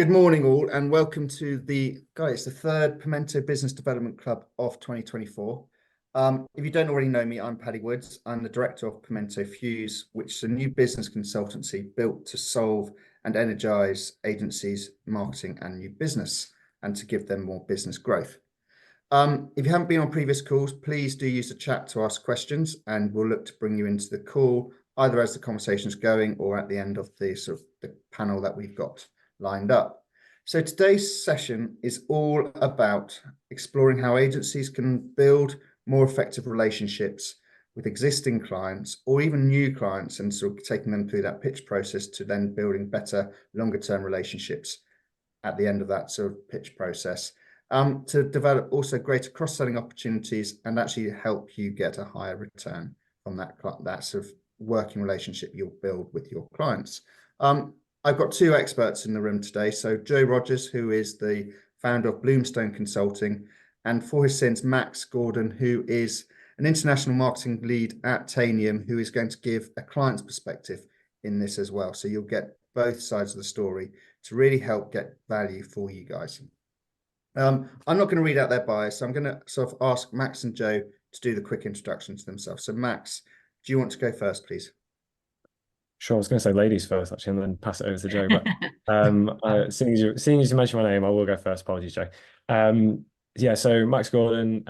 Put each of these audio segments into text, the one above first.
Good morning, all, and welcome to the third Pimento Business Development Club of 2024. If you don't already know me, I'm Paddy Woods. I'm the director of Pimento Fuse, which is a new business consultancy built to solve and energize agencies, marketing, and new business, and to give them more business growth. If you haven't been on previous calls, please do use the chat to ask questions, and we'll look to bring you into the call either as the conversation's going or at the end of the panel that we've got lined up. So today's session is all about exploring how agencies can build more effective relationships with existing clients or even new clients, and sort of taking them through that pitch process to then building better longer term relationships at the end of that sort of pitch process, to develop also greater cross-selling opportunities and actually help you get a higher return from that sort of working relationship you'll build with your clients. I've got two experts in the room today. So Joe Rogers, who is the founder of Bloomstone Consulting, and for his sins, Max Gordon, who is an international marketing lead at Tanium, who is going to give a client's perspective in this as well. So you'll get both sides of the story to really help get value for you guys. I'm not going to read out their bios, so I'm going to sort of ask Max and Joe to do the quick introduction to themselves. So Max, do you want to go first, please? Sure, I was going to say ladies first, actually, and then pass it over to Joe. But seeing as you mentioned my name, I will go first. Apologies, Joe. Yeah, so Max Gordon.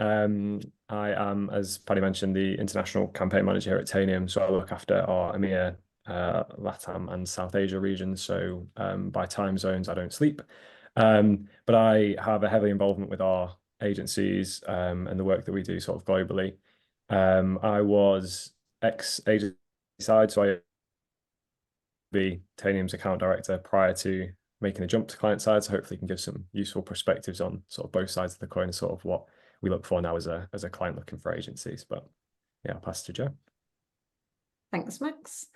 I am, as Paddy mentioned, the international campaign manager here at Tanium. So I look after our EMEA, LATAM, and South Asia regions. So by time zones, I don't sleep. But I have a heavy involvement with our agencies and the work that we do sort of globally. I was ex-agency side, so I be Tanium's account director prior to making the jump to client side. So hopefully can give some useful perspectives on sort of both sides of the coin and sort of what we look for now as a client looking for agencies. But yeah, I'll pass to Joe. Thanks, Max.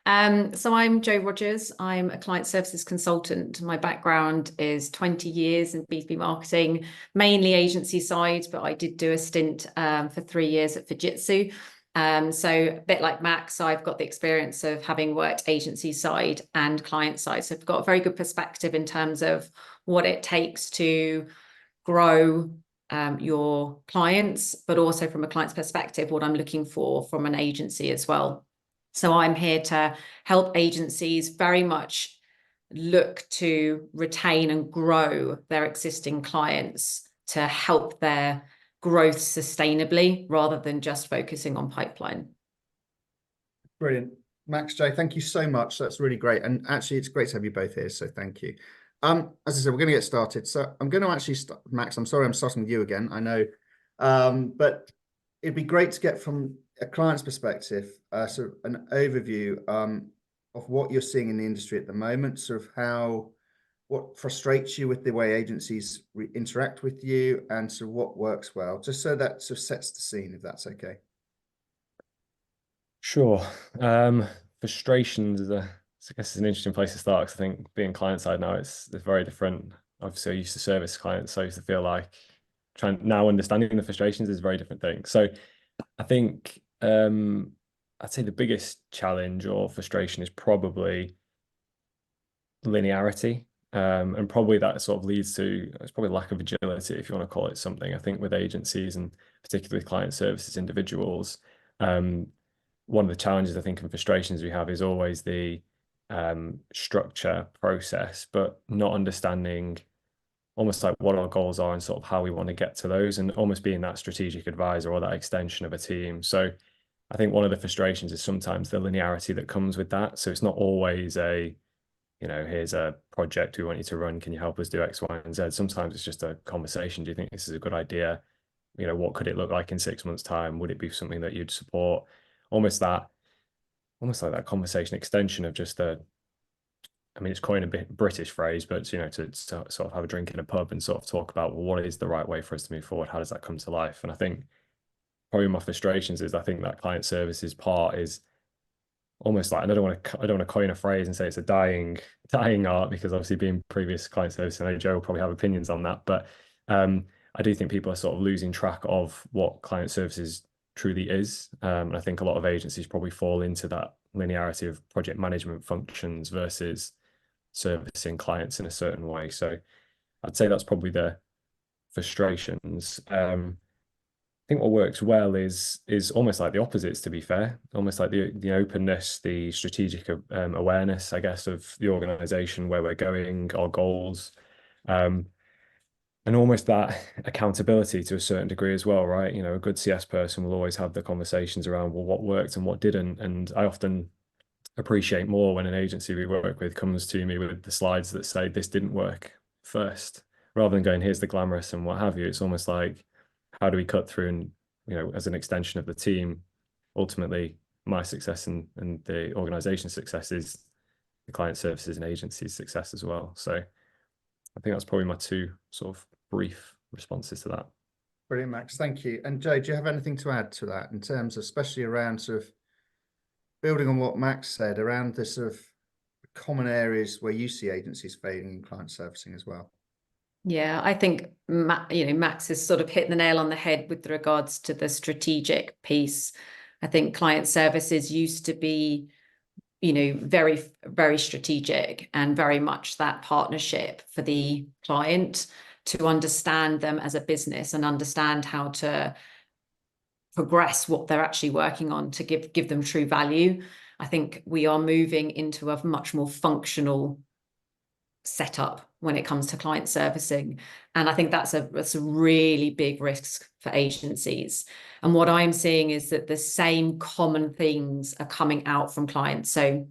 So I'm Joe Rogers. I'm a client services consultant. My background is 20 years in B2B marketing, mainly agency side, but I did do a stint for 3 years at Fujitsu. So a bit like Max, I've got the experience of having worked agency side and client side. So I've got a very good perspective in terms of what it takes to grow your clients, but also from a client's perspective, what I'm looking for from an agency as well. So I'm here to help agencies very much look to retain and grow their existing clients to help their growth sustainably rather than just focusing on pipeline. Brilliant. Max, Joe, thank you so much. That's really great. And actually, it's great to have you both here. So thank you. As I said, we're going to get started. So I'm going to actually start, Max, I'm sorry I'm starting with you again, I know. But it'd be great to get from a client's perspective, sort of an overview of what you're seeing in the industry at the moment, sort of what frustrates you with the way agencies interact with you, and sort of what works well, just so that sort of sets the scene, if that's okay. Sure. Frustrations I guess it's an interesting place to start, because I think being client side now, it's very different. Obviously, I used to service clients, so I used to feel like now understanding the frustrations is a very different thing. So I think I'd say the biggest challenge or frustration is probably linearity. And probably that sort of leads to, it's probably lack of agility, if you want to call it something. I think with agencies and particularly client services individuals, one of the challenges I think and frustrations we have is always the structure process, but not understanding almost like what our goals are and sort of how we want to get to those, and almost being that strategic advisor or that extension of a team. So I think one of the frustrations is sometimes the linearity that comes with that. So it's not always here's a project we want you to run. Can you help us do X, Y, and Z? Sometimes it's just a conversation. Do you think this is a good idea? What could it look like in 6 months' time? Would it be something that you'd support? Almost like that conversation extension of just it's quite a bit British phrase, but to sort of have a drink in a pub and sort of talk about, well, what is the right way for us to move forward? How does that come to life? And I think probably my frustrations is I think that client services part is almost like, and I don't want to coin a phrase and say it's a dying art, because obviously being previous client service, I know Joe will probably have opinions on that, but I do think people are sort of losing track of what client services truly is. And I think a lot of agencies probably fall into that linearity of project management functions versus servicing clients in a certain way. So I'd say that's probably the frustrations. I think what works well is almost like the opposites, to be fair, almost like the openness, the strategic awareness, I guess, of the organization, where we're going, our goals, and almost that accountability to a certain degree as well, right? You know, a good CS person will always have the conversations around, well, what worked and what didn't. And I often appreciate more when an agency we work with comes to me with the slides that say this didn't work first, rather than going, here's the glamorous and what have you. It's almost like, how do we cut through and, you know, as an extension of the team, ultimately my success and the organization's success is the client services and agency's success as well. So I think that's probably my two sort of brief responses to that. Brilliant, Max. Thank you. And Joe, do you have anything to add to that in terms of, especially around sort of building on what Max said, around the sort of common areas where you see agencies failing in client servicing as well? Yeah, I think Max has sort of hit the nail on the head with regards to the strategic piece. I think client services used to be, very, very strategic and very much that partnership for the client to understand them as a business and understand how to progress what they're actually working on to give them true value. I think we are moving into a much more functional setup when it comes to client servicing, and I think that's a really big risk for agencies. And what I'm seeing is that the same common things are coming out from clients. So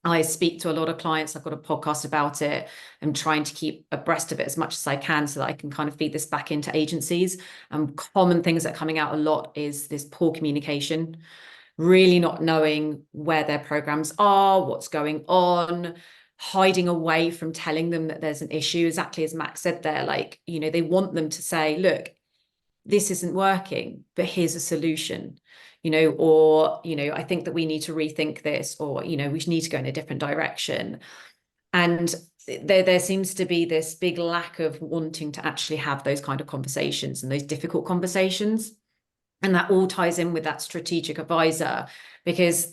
I speak to a lot of clients. I've got a podcast about it. I'm trying to keep abreast of it as much as I can so that I can kind of feed this back into agencies. And common things that are coming out a lot is this poor communication, really not knowing where their programs are, what's going on, hiding away from telling them that there's an issue. Exactly as Max said there, like, they want them to say, look, this isn't working, but here's a solution, or, I think that we need to rethink this, or, we need to go in a different direction. And there seems to be this big lack of wanting to actually have those kind of conversations and those difficult conversations. And that all ties in with that strategic advisor, because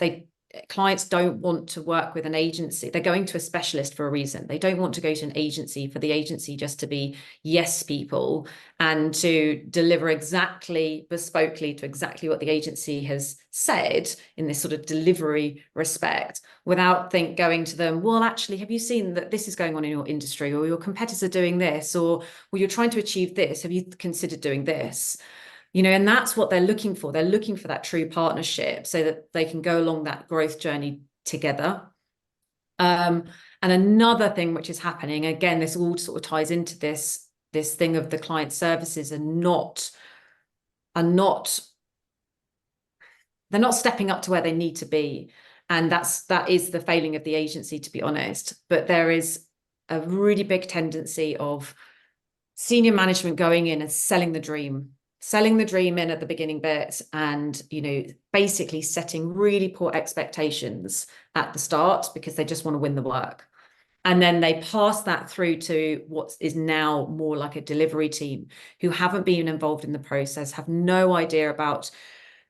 clients don't want to work with an agency. They're going to a specialist for a reason. They don't want to go to an agency for the agency just to be yes people and to deliver exactly bespokely to exactly what the agency has said in this sort of delivery respect, without going to them, well, actually, have you seen that this is going on in your industry, or your competitors are doing this, or well, you're trying to achieve this, have you considered doing this? And that's what they're looking for. They're looking for that true partnership so that they can go along that growth journey together. And another thing which is happening, again, this all sort of ties into this thing of the client services they're not stepping up to where they need to be. And that is the failing of the agency, to be honest. But there is a really big tendency of senior management going in and selling the dream in at the beginning bit, and basically setting really poor expectations at the start because they just want to win the work. And then they pass that through to what is now more like a delivery team who haven't been involved in the process, have no idea about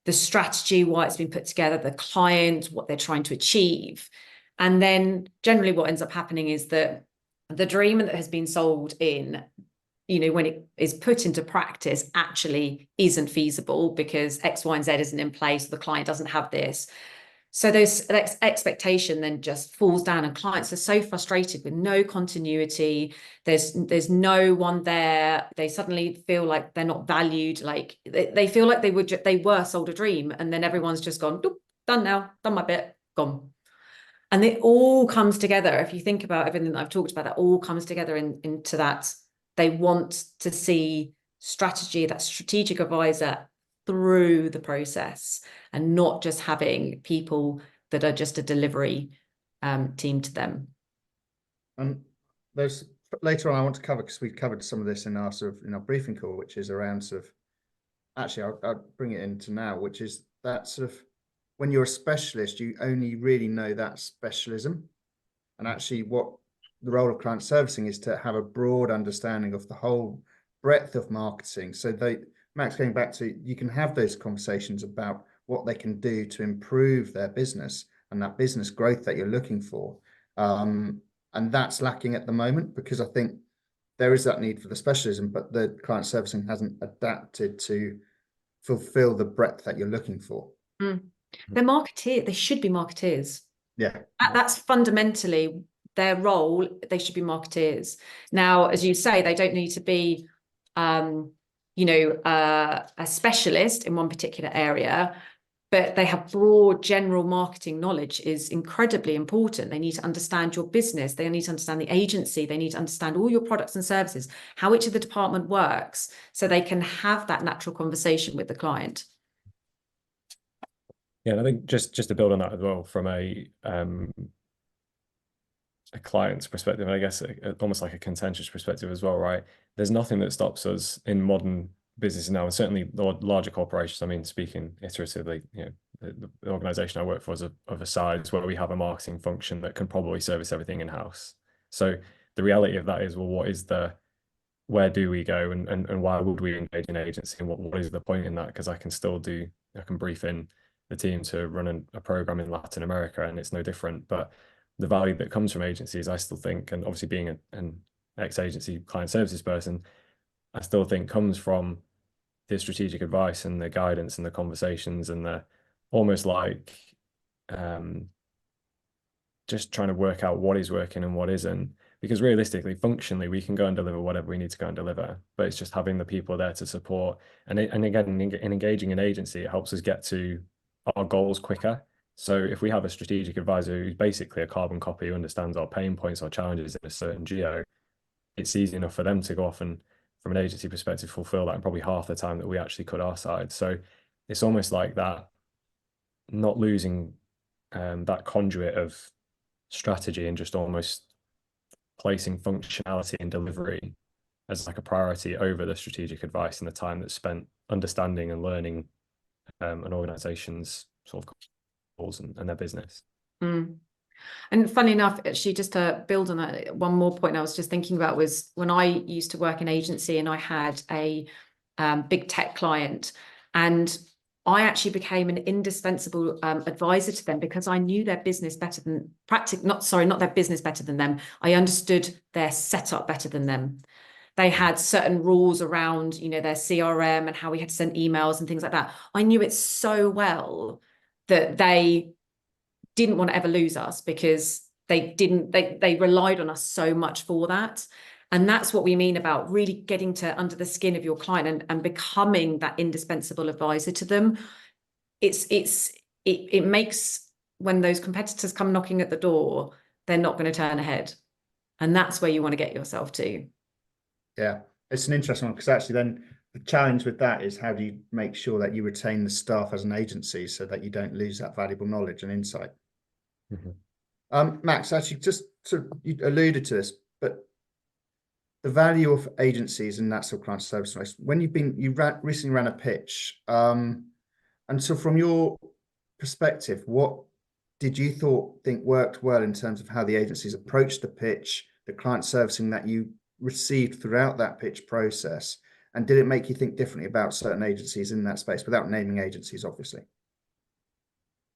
the strategy, why it's been put together, the client, what they're trying to achieve. And then generally what ends up happening is that the dream that has been sold in, when it is put into practice, actually isn't feasible because X, Y, and Z isn't in place. The client doesn't have this. So those expectation then just falls down, and clients are so frustrated with no continuity. There's no one there. They suddenly feel like they're not valued. Like they feel like they were sold a dream, and then everyone's just gone, done now, done my bit, gone. And it all comes together. If you think about everything that I've talked about, that all comes together into that. They want to see strategy, that strategic advisor through the process, and not just having people that are just a delivery team to them. And there's later on I want to cover, because we've covered some of this in our briefing call, which is around sort of, actually I'll bring it into now, which is that sort of, when you're a specialist, you only really know that specialism, and actually what the role of client servicing is to have a broad understanding of the whole breadth of marketing. So Max, going back to, you can have those conversations about what they can do to improve their business and that business growth that you're looking for. And And that's lacking at the moment, because I think there is that need for the specialism, but the client servicing hasn't adapted to fulfill the breadth that you're looking for. They're marketeers. They should be marketeers. Yeah. That's fundamentally their role. They should be marketeers. Now, as you say, they don't need to be, you know, a specialist in one particular area, but they have broad general marketing knowledge is incredibly important. They need to understand your business. They need to understand the agency. They need to understand all your products and services, how each of the department works, so they can have that natural conversation with the client. Yeah, and I think just to build on that as well, from a client's perspective, and I guess almost like a contentious perspective as well, right? There's nothing that stops us in modern business now, and certainly the larger corporations. I mean, speaking iteratively, you know, the organization I work for is of a size where we have a marketing function that can probably service everything in-house. So the reality of that is, well, where do we go, and why would we engage an agency, and what is the point in that? Because I can brief in the team to run a program in Latin America, and it's no different. But the value that comes from agencies, I still think, and obviously being an ex-agency client services person, I still think comes from the strategic advice and the guidance and the conversations and the almost like just trying to work out what is working and what isn't. Because realistically, functionally, we can go and deliver whatever we need to go and deliver, but it's just having the people there to support. And again, in engaging an agency, it helps us get to our goals quicker. So if we have a strategic advisor who's basically a carbon copy, who understands our pain points, our challenges in a certain geo, it's easy enough for them to go off and, from an agency perspective, fulfill that in probably half the time that we actually could our side. So it's almost like that, not losing that conduit of strategy and just almost placing functionality and delivery as like a priority over the strategic advice and the time that's spent understanding and learning an organization's sort of goals and their business. And funny enough, actually, just to build on that, one more point I was just thinking about was when I used to work in agency and I had a big tech client, and I actually became an indispensable advisor to them because I knew their business better than not their business better than them. I understood their setup better than them. They had certain rules around, you know, their CRM and how we had to send emails and things like that. I knew it so well that they didn't want to ever lose us because they relied on us so much for that. And that's what we mean about really getting to under the skin of your client and becoming that indispensable advisor to them. It makes, when those competitors come knocking at the door, they're not going to turn ahead. And that's where you want to get yourself to. Yeah, it's an interesting one, because actually then the challenge with that is, how do you make sure that you retain the staff as an agency so that you don't lose that valuable knowledge and insight? Max, actually, just sort of, you alluded to this, but the value of agencies and that sort of client service, when recently ran a pitch, and so from your perspective, what did you think worked well in terms of how the agencies approached the pitch, the client servicing that you received throughout that pitch process, and did it make you think differently about certain agencies in that space, without naming agencies, obviously?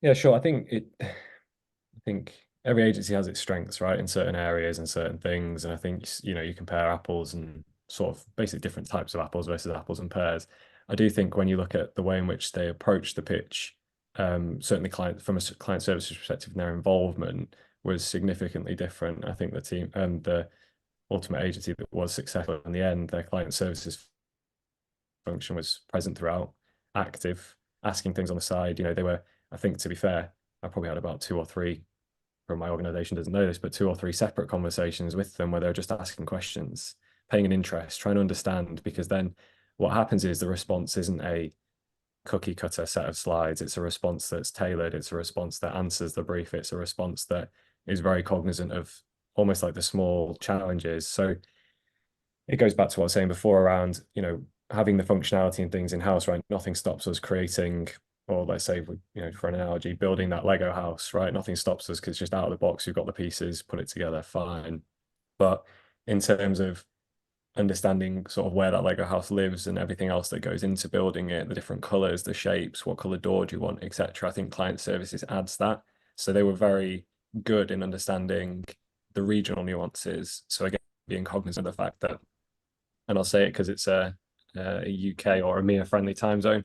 Yeah, sure. I think every agency has its strengths, right, in certain areas and certain things. And I think, you know, you compare apples and sort of basically different types of apples versus apples and pears. I do think when you look at the way in which they approach the pitch, certainly from a client services perspective, and their involvement was significantly different. I think the team and the ultimate agency that was successful in the end, their client services function was present throughout, active, asking things on the side. You know, they were, I think, to be fair, I probably had about 2 or 3, from my organization doesn't know this, but 2 or 3 separate conversations with them where they're just asking questions, paying an interest, trying to understand, because then what happens is the response isn't a cookie cutter set of slides. It's a response that's tailored. It's a response that answers the brief. It's a response that is very cognizant of almost like the small challenges. So it goes back to what I was saying before around, you know, having the functionality and things in-house, right? Nothing stops us creating, or let's say, you know, for an analogy, building that Lego house, right? Nothing stops us because it's just out of the box. You've got the pieces, put it together, fine. But in terms of understanding sort of where that Lego house lives and everything else that goes into building it, the different colors, the shapes, what color door do you want, etc. I think client services adds that. So they were very good in understanding the regional nuances. So again, being cognizant of the fact that, and I'll say it because it's a UK or EMEA friendly time zone.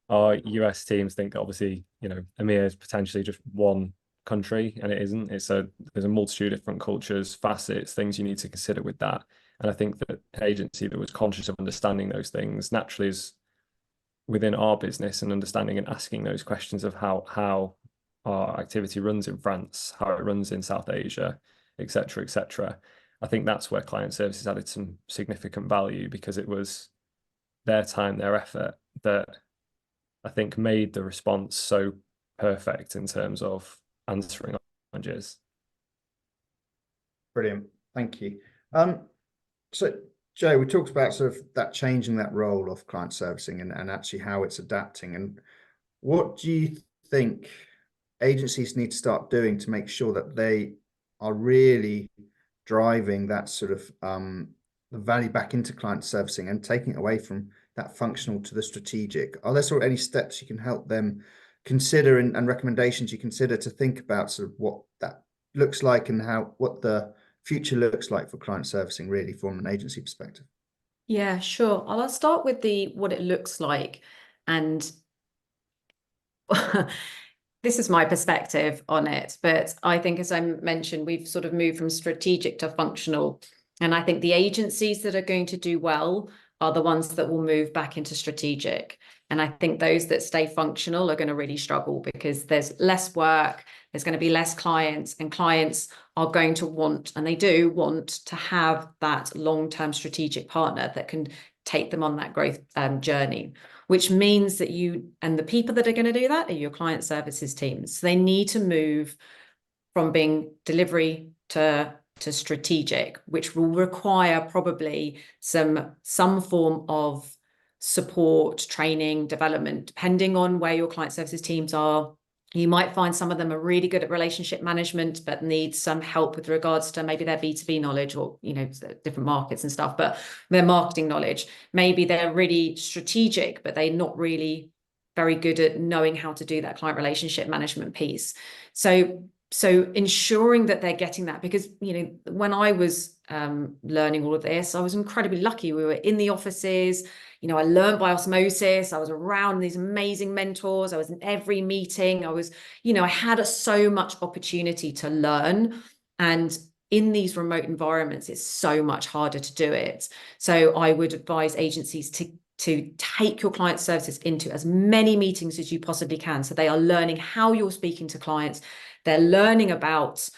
Our US teams think obviously, EMEA is potentially just one country, and it isn't. There's a multitude of different cultures, facets, things you need to consider with that. And I think that an agency that was conscious of understanding those things naturally is within our business, and understanding and asking those questions of how our activity runs in France, how it runs in South Asia, etc., etc. I think that's where client services added some significant value, because it was their time, their effort that I think made the response so perfect in terms of answering challenges. Brilliant. Thank you. So Joe, we talked about sort of that changing that role of client servicing and actually how it's adapting. And what do you think agencies need to start doing to make sure that they are really driving that sort of the value back into client servicing and taking it away from that functional to the strategic? Are there sort of any steps you can help them consider and recommendations you consider to think about sort of what that looks like and what the future looks like for client servicing, really, from an agency perspective? Yeah, sure. I'll start with what it looks like. And this is my perspective on it. But I think, as I mentioned, we've sort of moved from strategic to functional. And I think the agencies that are going to do well are the ones that will move back into strategic. And I think those that stay functional are going to really struggle, because there's less work, there's going to be less clients, and clients are going to want, and they do want, to have that long-term strategic partner that can take them on that growth journey, which means that you and the people that are going to do that are your client services teams. So they need to move from being delivery to strategic, which will require probably some form of support, training, development, depending on where your client services teams are. You might find some of them are really good at relationship management, but need some help with regards to maybe their B2B knowledge, or, different markets and stuff, but their marketing knowledge. Maybe they're really strategic, but they're not really very good at knowing how to do that client relationship management piece. So ensuring that they're getting that, because, when I was learning all of this, I was incredibly lucky. We were in the offices, I learned by osmosis. I was around these amazing mentors. I was in every meeting. I had so much opportunity to learn. And in these remote environments, it's so much harder to do it. So I would advise agencies to take your client services into as many meetings as you possibly can. So they are learning how you're speaking to clients. They're learning about,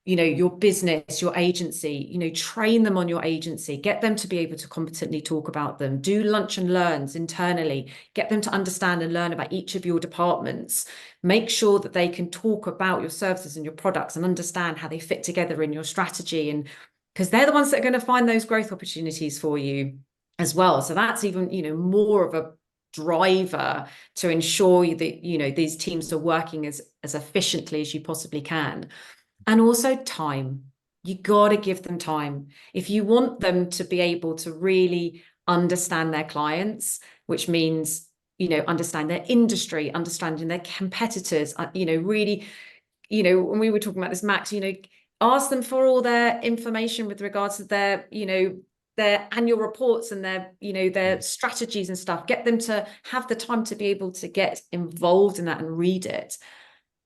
your business, your agency, train them on your agency, get them to be able to competently talk about them, do lunch and learns internally, get them to understand and learn about each of your departments, make sure that they can talk about your services and your products and understand how they fit together in your strategy. And because they're the ones that are going to find those growth opportunities for you as well. So that's even, more of a driver to ensure that, these teams are working as efficiently as you possibly can. And also time. You got to give them time. If you want them to be able to really understand their clients, which means, understand their industry, understanding their competitors, really, when we were talking about this, Max, ask them for all their information with regards to their, their annual reports and their strategies and stuff. Get them to have the time to be able to get involved in that and read it,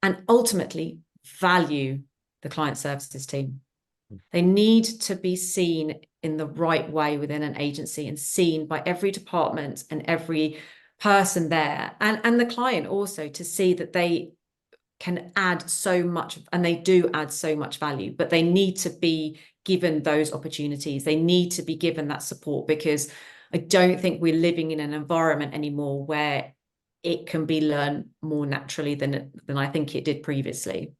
and ultimately value the client services team. They need to be seen in the right way within an agency, and seen by every department and every person there, and the client also, to see that they can add so much, and they do add so much value, but they need to be given those opportunities. They need to be given that support, because I don't think we're living in an environment anymore where it can be learned more naturally than I think it did previously.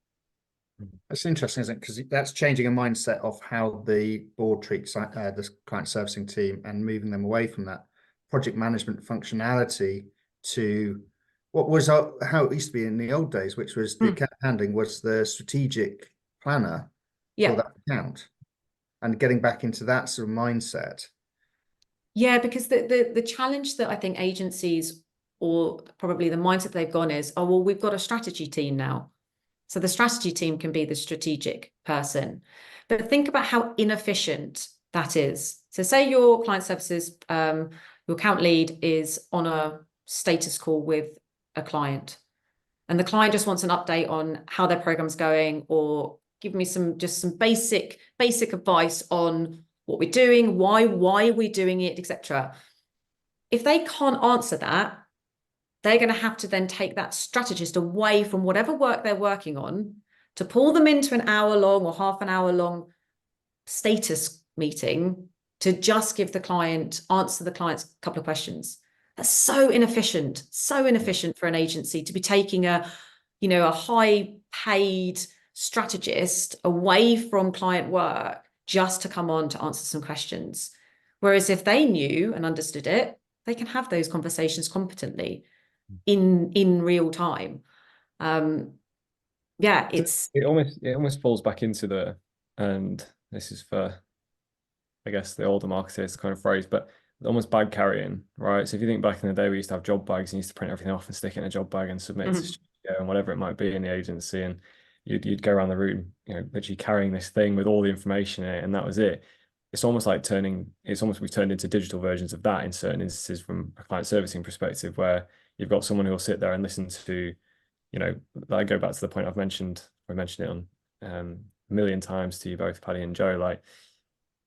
That's interesting, isn't it? Because that's changing a mindset of how the board treats the client servicing team, and moving them away from that project management functionality to what was how it used to be in the old days, which was the account handling was the strategic planner for that account, and getting back into that sort of mindset. Yeah, because the challenge that I think agencies, or probably the mindset they've gone is, oh, well, we've got a strategy team now. So the strategy team can be the strategic person. But think about how inefficient that is. So say your client services, your account lead is on a status call with a client, and the client just wants an update on how their program's going, or give me some basic advice on what we're doing, why we're doing it, etc. If they can't answer that, they're going to have to then take that strategist away from whatever work they're working on to pull them into an hour long or half an hour long status meeting to just answer the client's couple of questions. That's so inefficient for an agency to be taking a high paid strategist away from client work just to come on to answer some questions. Whereas if they knew and understood it, they can have those conversations competently in real time. It almost falls back into and this is for, I guess, the older marketers kind of phrase, but almost bag carrying, right? So if you think back in the day, we used to have job bags and used to print everything off and stick it in a job bag and submit it to studio and whatever it might be in the agency, and you'd go around the room, literally carrying this thing with all the information in it, and that was it. It's almost we've turned into digital versions of that in certain instances from a client servicing perspective, where you've got someone who will sit there and listen to, I go back to the point I mentioned it on a million times to you both, Paddy and Joe. Like,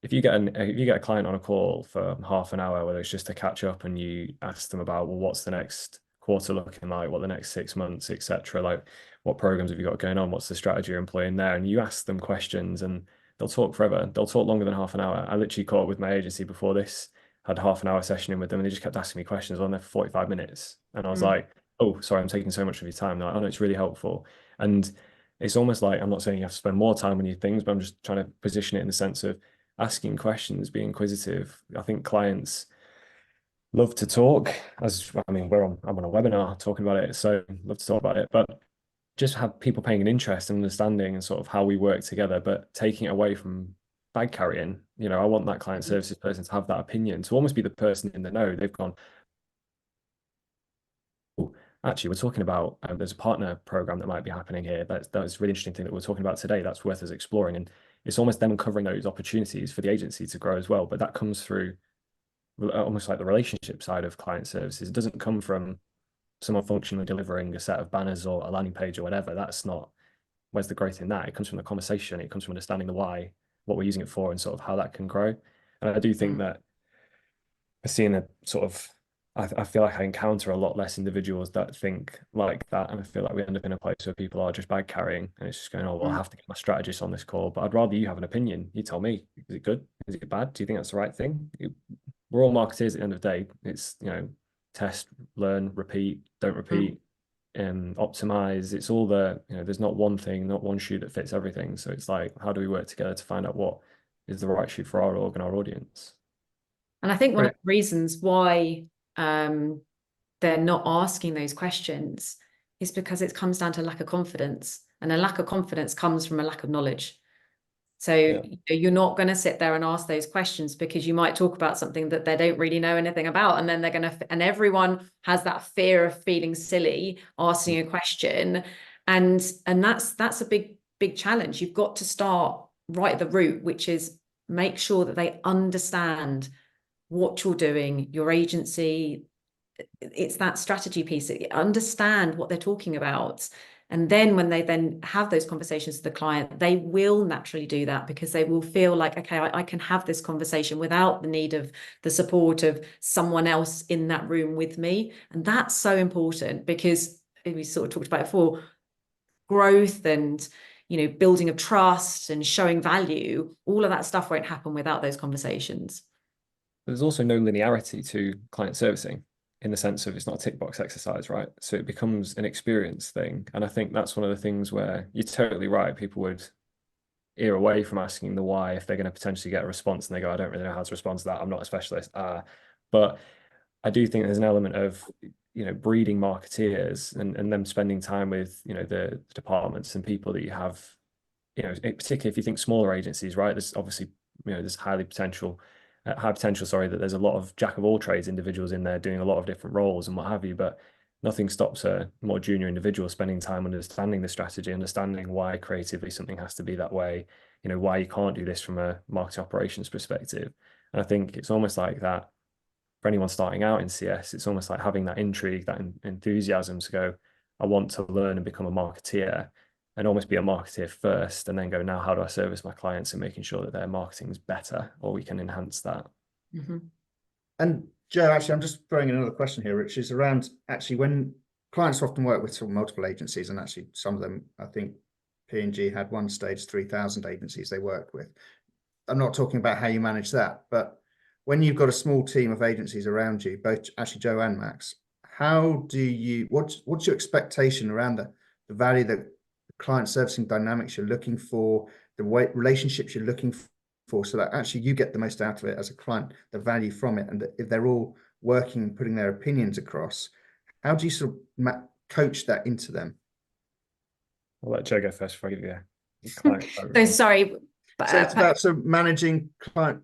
if you get a client on a call for half an hour, whether it's just to catch up and you ask them about, well, what's the next quarter looking like, what the next 6 months, etc., like what programs have you got going on, what's the strategy you're employing there, and you ask them questions and they'll talk forever. They'll talk longer than half an hour. I literally caught up with my agency before this, had half an hour session in with them, and they just kept asking me questions. I was on there for 45 minutes, and I was like, oh, sorry, I'm taking so much of your time. They're like, oh no, it's really helpful. And it's almost like, I'm not saying you have to spend more time on your things, but I'm just trying to position it in the sense of asking questions, being inquisitive. I think clients love to talk. I'm on a webinar talking about it, so love to talk about it, but just have people paying an interest and understanding and sort of how we work together, but taking it away from bag carrying. I want that client services person to have that opinion, to almost be the person in the know. They've gone, oh, actually, we're talking about, there's a partner program that might be happening here. That's a really interesting thing that we're talking about today. That's worth us exploring. And it's almost them uncovering those opportunities for the agency to grow as well. But that comes through almost like the relationship side of client services. It doesn't come from someone functionally delivering a set of banners or a landing page or whatever. That's not, where's the growth in that? It comes from the conversation. It comes from understanding the why, what we're using it for, and sort of how that can grow. And I do think that we're seeing a sort of, I feel like I encounter a lot less individuals that think like that. And I feel like we end up in a place where people are just bag carrying and it's just going, oh, well, I have to get my strategist on this call. But I'd rather you have an opinion. You tell me, is it good? Is it bad? Do you think that's the right thing? We're all marketeers at the end of the day. It's, test, learn, repeat, don't repeat, and optimize. It's all there's not one thing, not one shoe that fits everything. So it's like, how do we work together to find out what is the right shoe for our org and our audience? And I think one of the reasons why they're not asking those questions is because it comes down to lack of confidence, and a lack of confidence comes from a lack of knowledge. So you're not going to sit there and ask those questions because you might talk about something that they don't really know anything about, and then they're going to, and everyone has that fear of feeling silly asking a question, and that's a big challenge. You've got to start right at the root, which is make sure that they understand what you're doing, your agency. It's that strategy piece. Understand what they're talking about. And then when they then have those conversations with the client, they will naturally do that because they will feel like, okay, I can have this conversation without the need of the support of someone else in that room with me. And that's so important because we sort of talked about it before, growth and, building of trust and showing value, all of that stuff won't happen without those conversations. There's also no linearity to client servicing, in the sense of it's not a tick box exercise, right? So it becomes an experience thing. And I think that's one of the things where you're totally right. People would ear away from asking the why if they're going to potentially get a response and they go, I don't really know how to respond to that. I'm not a specialist. But I do think there's an element of, breeding marketeers and them spending time with, the departments and people that you have, particularly if you think smaller agencies, right? There's obviously, there's high potential, that there's a lot of jack of all trades individuals in there doing a lot of different roles and what have you. But nothing stops a more junior individual spending time understanding the strategy, understanding why creatively something has to be that way, why you can't do this from a marketing operations perspective. And I think it's almost like that for anyone starting out in CS, it's almost like having that intrigue, that enthusiasm to go, I want to learn and become a marketeer, and almost be a marketeer first, and then go, now how do I service my clients and making sure that their marketing is better, or we can enhance that. Mm-hmm. And Joe, actually, I'm just throwing in another question here, which is around actually when clients often work with sort of multiple agencies, and actually some of them, I think P&G had one stage 3,000 agencies they worked with. I'm not talking about how you manage that, but when you've got a small team of agencies around you, both actually Joe and Max, how do you, what's your expectation around the value that the client servicing dynamics you're looking for, the way relationships you're looking for, so that actually you get the most out of it as a client, the value from it, and that if they're all working and putting their opinions across, how do you sort of coach that into them? I'll let Joe go first before I give you a client. So sorry. So it's about sort of managing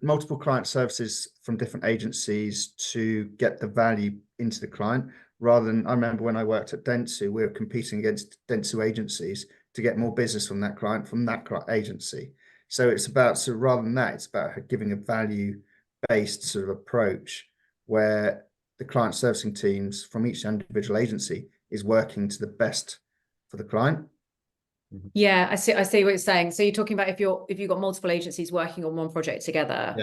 multiple client services from different agencies to get the value into the client, rather than, I remember when I worked at Dentsu, we were competing against Dentsu agencies to get more business from that client agency. So it's about, so rather than that, it's about giving a value-based sort of approach where the client servicing teams from each individual agency is working to the best for the client. Yeah, I see what you're saying. So you're talking about if you've got multiple agencies working on one project together.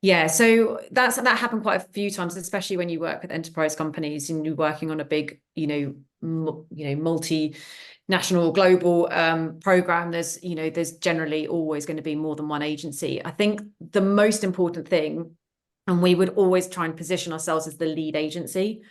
Yeah. So that happened quite a few times, especially when you work with enterprise companies and you're working on a big, multinational global program. There's generally always going to be more than one agency. I think the most important thing, and we would always try and position ourselves as the lead agency.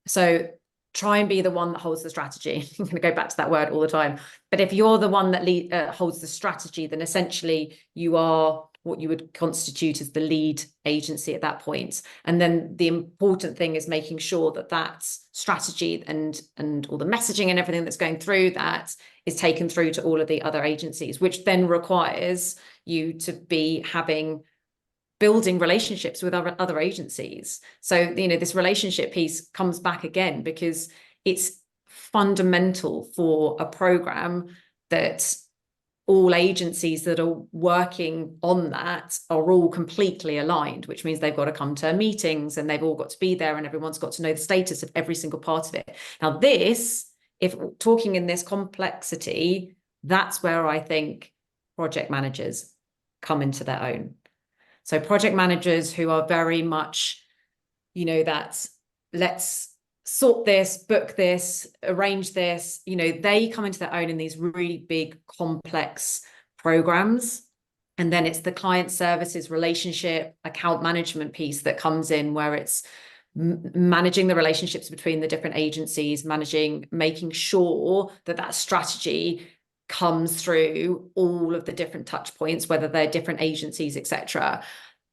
So try and be the one that holds the strategy. I'm going to go back to that word all the time. But if you're the one that holds the strategy, then essentially you are what you would constitute as the lead agency at that point. And then the important thing is making sure that strategy and all the messaging and everything that's going through that is taken through to all of the other agencies, which then requires you to be building relationships with other agencies. So, this relationship piece comes back again because it's fundamental for a program that all agencies that are working on that are all completely aligned, which means they've got to come to meetings and they've all got to be there and everyone's got to know the status of every single part of it. Now, if talking in this complexity, that's where I think project managers come into their own. So project managers who are very much, let's sort this, book this, arrange this, they come into their own in these really big, complex programs. And then it's the client services relationship, account management piece that comes in, where it's managing the relationships between the different agencies, making sure that strategy comes through all of the different touch points, whether they're different agencies, etc.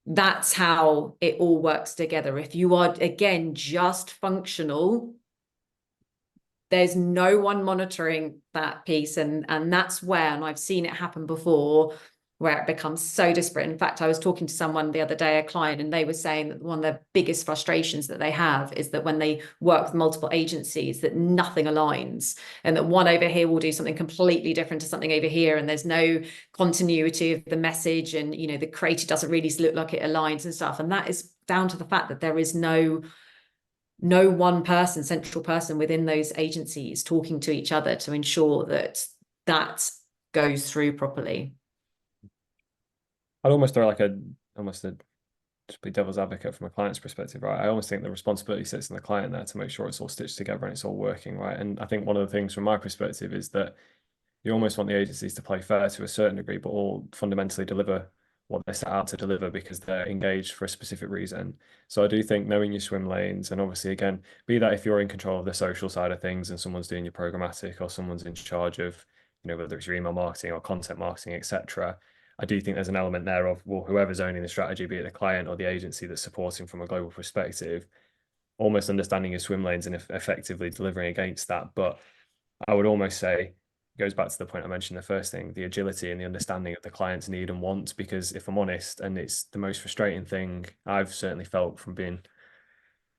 That's how it all works together. If you are, again, just functional, there's no one monitoring that piece. And that's where, and I've seen it happen before, where it becomes so disparate. In fact, I was talking to someone the other day, a client, and they were saying that one of the biggest frustrations that they have is that when they work with multiple agencies, that nothing aligns, and that one over here will do something completely different to something over here, and there's no continuity of the message, and the creative doesn't really look like it aligns and stuff. And that is down to the fact that there is no one person, central person within those agencies talking to each other to ensure that goes through properly. I'd almost throw just be devil's advocate from a client's perspective, right? I almost think the responsibility sits in the client there to make sure it's all stitched together and it's all working, right? And I think one of the things from my perspective is that you almost want the agencies to play fair to a certain degree, but all fundamentally deliver what they set out to deliver because they're engaged for a specific reason. So I do think knowing your swim lanes, and obviously, again, be that if you're in control of the social side of things and someone's doing your programmatic, or someone's in charge of, whether it's your email marketing or content marketing, etc. I do think there's an element there of, well, whoever's owning the strategy, be it the client or the agency that's supporting from a global perspective, almost understanding your swim lanes and effectively delivering against that. But I would almost say, goes back to the point I mentioned, the first thing, the agility and the understanding of the client's need and wants, because if I'm honest, and it's the most frustrating thing I've certainly felt from being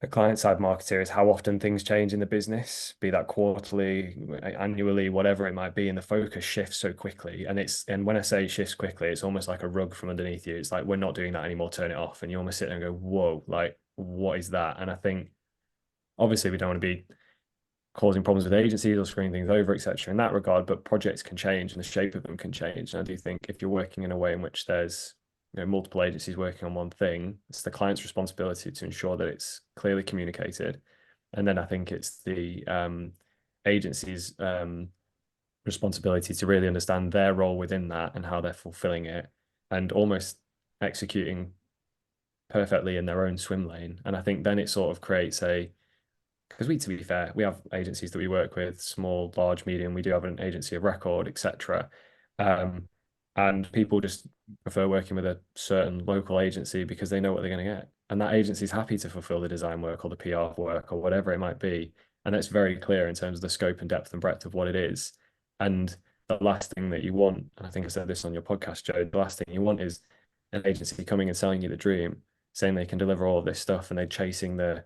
a client-side marketer is how often things change in the business, be that quarterly, annually, whatever it might be, and the focus shifts so quickly. And when I say shifts quickly, it's almost like a rug from underneath you. It's like, we're not doing that anymore, turn it off. And you almost sit there and go, whoa, like, what is that? And I think obviously we don't want to be causing problems with agencies or screwing things over, etc. in that regard, but projects can change and the shape of them can change. And I do think if you're working in a way in which there's multiple agencies working on one thing, it's the client's responsibility to ensure that it's clearly communicated. And then I think it's the agency's responsibility to really understand their role within that and how they're fulfilling it and almost executing perfectly in their own swim lane. And I think then it sort of creates because to be fair, we have agencies that we work with, small, large, medium. We do have an agency of record, etc. And people just prefer working with a certain local agency because they know what they're going to get. And that agency is happy to fulfill the design work or the PR work or whatever it might be. And it's very clear in terms of the scope and depth and breadth of what it is. And the last thing that you want, and I think I said this on your podcast, Joe, the last thing you want is an agency coming and selling you the dream, saying they can deliver all of this stuff and they're chasing the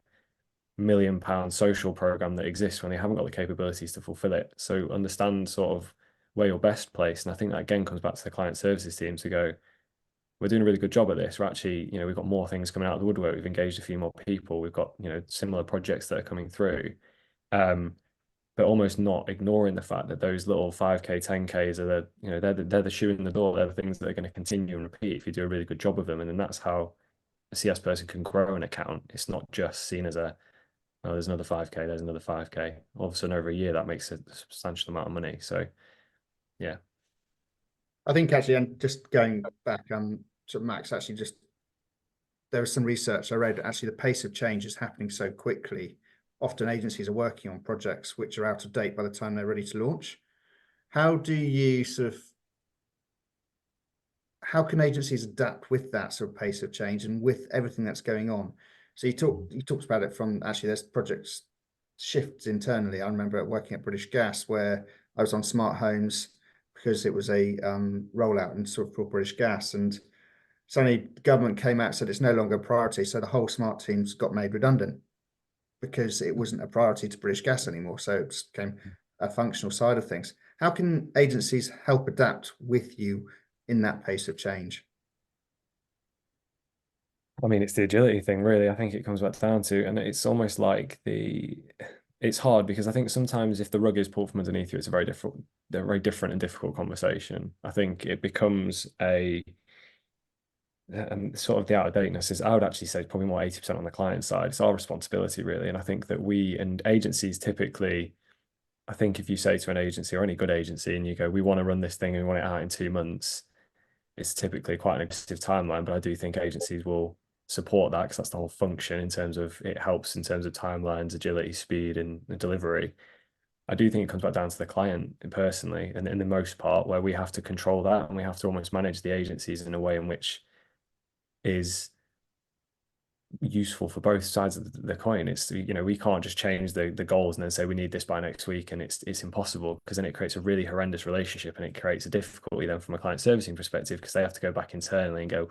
£1 million social program that exists when they haven't got the capabilities to fulfill it. So understand sort of where you're best placed. And I think that again comes back to the client services team to go, we're doing a really good job at this. We're actually, we've got more things coming out of the woodwork. We've engaged a few more people. We've got, similar projects that are coming through. But almost not ignoring the fact that those little 5K, 10Ks are they're the shoe in the door. They're the things that are going to continue and repeat if you do a really good job of them. And then that's how a CS person can grow an account. It's not just seen as there's another 5K, there's another 5K. All of a sudden over a year, that makes a substantial amount of money. So yeah. I think actually, and just going back, to Max, actually there was some research I read, actually the pace of change is happening so quickly. Often agencies are working on projects which are out of date by the time they're ready to launch. How do you how can agencies adapt with that sort of pace of change and with everything that's going on? So you talked about it from actually there's projects shifts internally. I remember working at British Gas where I was on smart homes because it was a rollout and sort of for British Gas, and suddenly the government came out and said it's no longer a priority. So the whole smart teams got made redundant because it wasn't a priority to British Gas anymore. So it just became a functional side of things. How can agencies help adapt with you in that pace of change? I mean, it's the agility thing, really. I think it comes back down to, and it's almost like it's hard because I think sometimes if the rug is pulled from underneath you, it's a very different and difficult conversation. I think it becomes sort of the out of dateness is, I would actually say, probably more 80% on the client side. It's our responsibility, really. And I think that we and agencies typically, I think if you say to an agency or any good agency and you go, we want to run this thing and we want it out in 2 months, it's typically quite an aggressive timeline. But I do think agencies will support that because that's the whole function in terms of it helps in terms of timelines, agility, speed, and delivery. I do think it comes back down to the client personally, and in the most part, where we have to control that and we have to almost manage the agencies in a way in which is useful for both sides of the coin. It's we can't just change the goals and then say we need this by next week, and it's impossible, because then it creates a really horrendous relationship and it creates a difficulty then from a client servicing perspective, because they have to go back internally and go,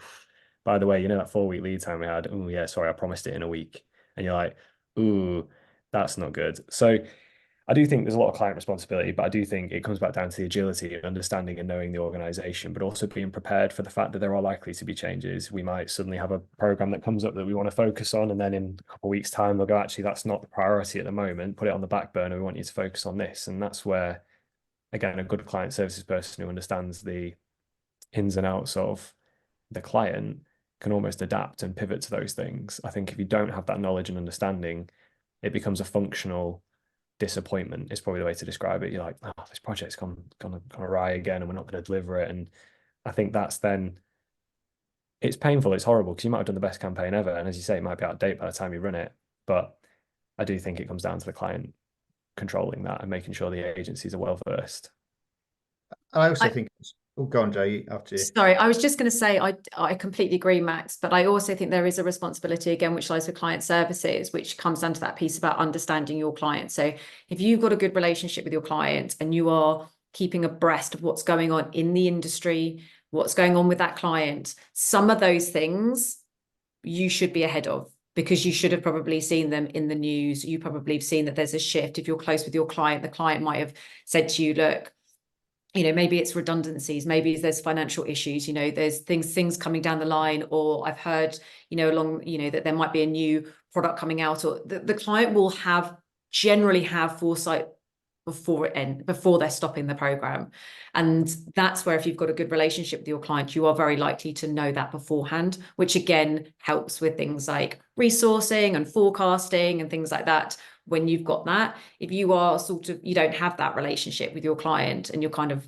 by the way, that 4-week lead time we had, oh yeah, sorry, I promised it in a week. And you're like, ooh, that's not good. So I do think there's a lot of client responsibility, but I do think it comes back down to the agility and understanding and knowing the organization, but also being prepared for the fact that there are likely to be changes. We might suddenly have a program that comes up that we want to focus on, and then in a couple of weeks' time, they'll go, actually, that's not the priority at the moment. Put it on the back burner. We want you to focus on this. And that's where, again, a good client services person who understands the ins and outs of the client can almost adapt and pivot to those things. I think if you don't have that knowledge and understanding, it becomes a functional disappointment is probably the way to describe it. You're like, oh, this project's gone awry again and we're not going to deliver it. And I think that's then, it's painful, it's horrible, because you might have done the best campaign ever, and as you say, it might be out of date by the time you run it. But I do think it comes down to the client controlling that and making sure the agencies are well versed. I also think, go on, Joe, after you. Sorry, I was just going to say, I completely agree, Max, but I also think there is a responsibility, again, which lies with client services, which comes down to that piece about understanding your client. So if you've got a good relationship with your client and you are keeping abreast of what's going on in the industry, what's going on with that client, some of those things you should be ahead of. because you should have probably seen them in the news. You probably have seen that there's a shift. If you're close with your client, the client might have said to you, look, you know, maybe it's redundancies, maybe there's financial issues, you know, there's things coming down the line, or I've heard, you know, that there might be a new product coming out, or the client will generally have foresight before they're stopping the program. And that's where, if you've got a good relationship with your client, you are very likely to know that beforehand, which again helps with things like resourcing and forecasting and things like that. When you've got that, if you are you don't have that relationship with your client and you're kind of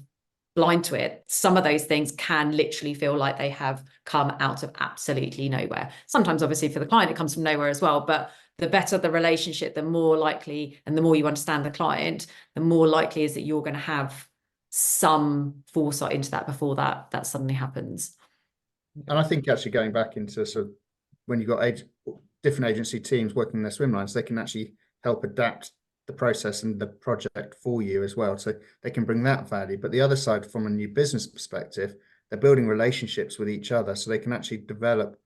blind to it, some of those things can literally feel like they have come out of absolutely nowhere. Sometimes obviously for the client it comes from nowhere as well, but the better the relationship, the more likely, and the more you understand the client, the more likely is that you're going to have some foresight into that before that suddenly happens. And I think actually going back into sort of when you've got different agency teams working their swim lines, they can actually help adapt the process and the project for you as well. So they can bring that value. But the other side, from a new business perspective, they're building relationships with each other, so they can actually develop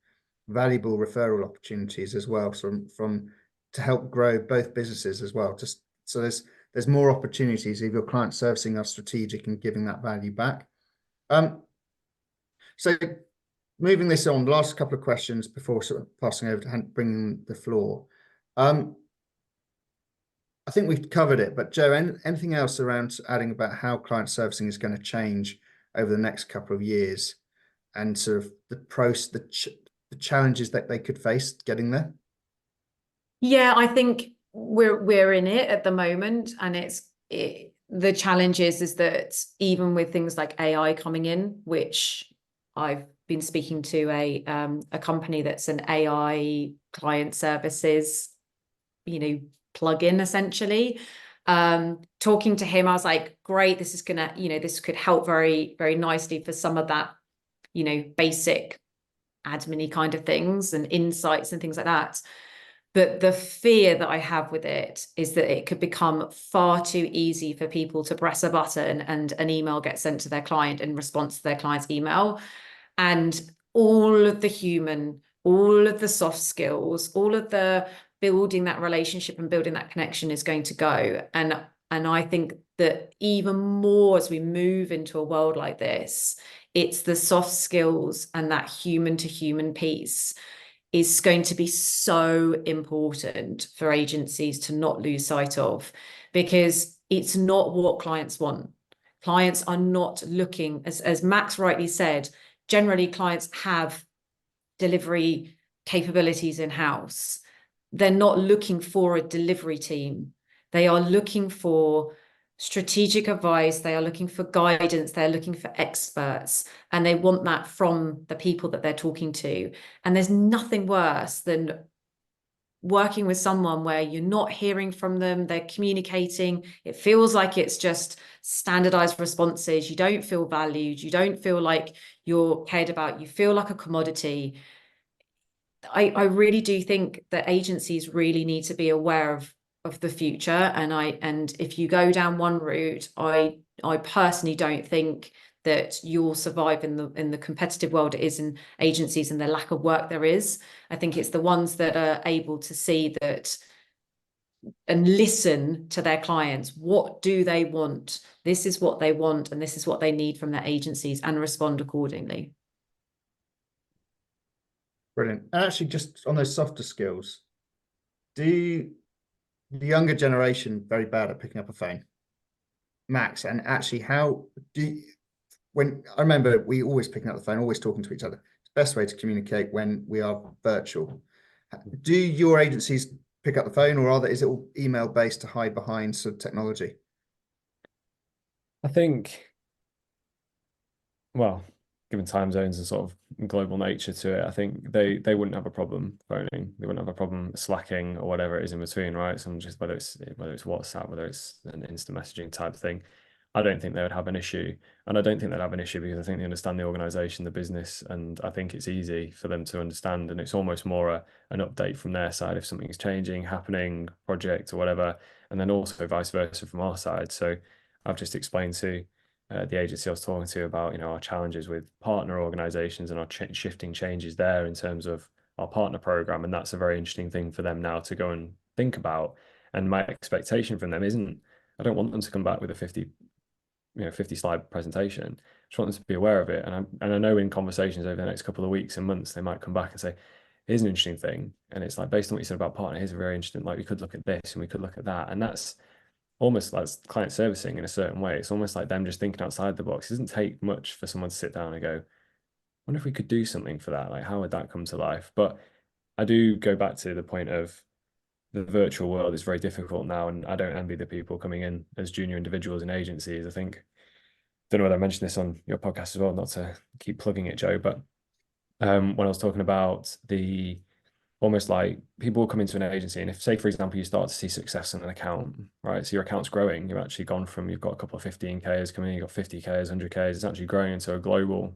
valuable referral opportunities as well from to help grow both businesses as well. Just so there's more opportunities if your client servicing are strategic and giving that value back. So moving this on, last couple of questions before sort of passing over to bringing the floor. I think we've covered it, but Joe, anything else around adding about how client servicing is going to change over the next couple of years, and sort of the challenges that they could face getting there? Yeah, I think we're in it at the moment, and the challenge is that even with things like AI coming in, which I've been speaking to a company that's an AI client services, you know, plugin essentially. Talking to him, I was like, great, this is gonna, you know, this could help very, very nicely for some of that, you know, basic admin-y kind of things and insights and things like that. But the fear that I have with it is that it could become far too easy for people to press a button and an email gets sent to their client in response to their client's email. And all of the human, all of the soft skills, all of the building that relationship and building that connection is going to go. And I think that even more as we move into a world like this, it's the soft skills and that human to human piece is going to be so important for agencies to not lose sight of, because it's not what clients want. Clients are not looking, as Max rightly said, generally clients have delivery capabilities in-house. They're not looking for a delivery team. They are looking for strategic advice. They are looking for guidance. They're looking for experts, and they want that from the people that they're talking to. And there's nothing worse than working with someone where you're not hearing from them, they're communicating, it feels like it's just standardized responses, you don't feel valued, you don't feel like you're cared about, you feel like a commodity. I really do think that agencies really need to be aware of the future, and if you go down one route, I personally don't think that you'll survive in the competitive world it is in agencies and the lack of work there is. I think it's the ones that are able to see that and listen to their clients. What do they want? This is what they want, and this is what they need from their agencies, and respond accordingly. Brilliant. And actually, just on those softer skills, do the younger generation very bad at picking up a phone? Max, and actually, how do when I remember we always picking up the phone, always talking to each other. It's the best way to communicate when we are virtual. Do your agencies pick up the phone, or is it all email based to hide behind sort of technology? I think, well, given time zones and sort of global nature to it, I think they wouldn't have a problem phoning. They wouldn't have a problem slacking or whatever it is in between, right? Some just whether it's WhatsApp, whether it's an instant messaging type thing. I don't think they would have an issue. And I don't think they'd have an issue because I think they understand the organization, the business, and I think it's easy for them to understand. And it's almost more an update from their side if something's changing, happening, project or whatever, and then also vice versa from our side. So I've just explained to the agency I was talking to about, you know, our challenges with partner organizations and our shifting changes there in terms of our partner program, and that's a very interesting thing for them now to go and think about. And my expectation from them isn't, I don't want them to come back with a 50 slide presentation. I just want them to be aware of it. And I know in conversations over the next couple of weeks and months, they might come back and say, here's an interesting thing. And it's like, based on what you said about partner, here's a very interesting, like we could look at this and we could look at that. And that's almost like client servicing in a certain way. It's almost like them just thinking outside the box. It doesn't take much for someone to sit down and go, I wonder if we could do something for that. Like, how would that come to life? But I do go back to the point of the virtual world is very difficult now, and I don't envy the people coming in as junior individuals in agencies. I think, don't know whether I mentioned this on your podcast as well, not to keep plugging it, Joe, but when I was talking about the almost like people will come into an agency, and if, say, for example, you start to see success in an account, right? So your account's growing, you've actually gone from, you've got a couple of 15Ks coming in, you've got 50Ks, 100Ks, it's actually growing into a global,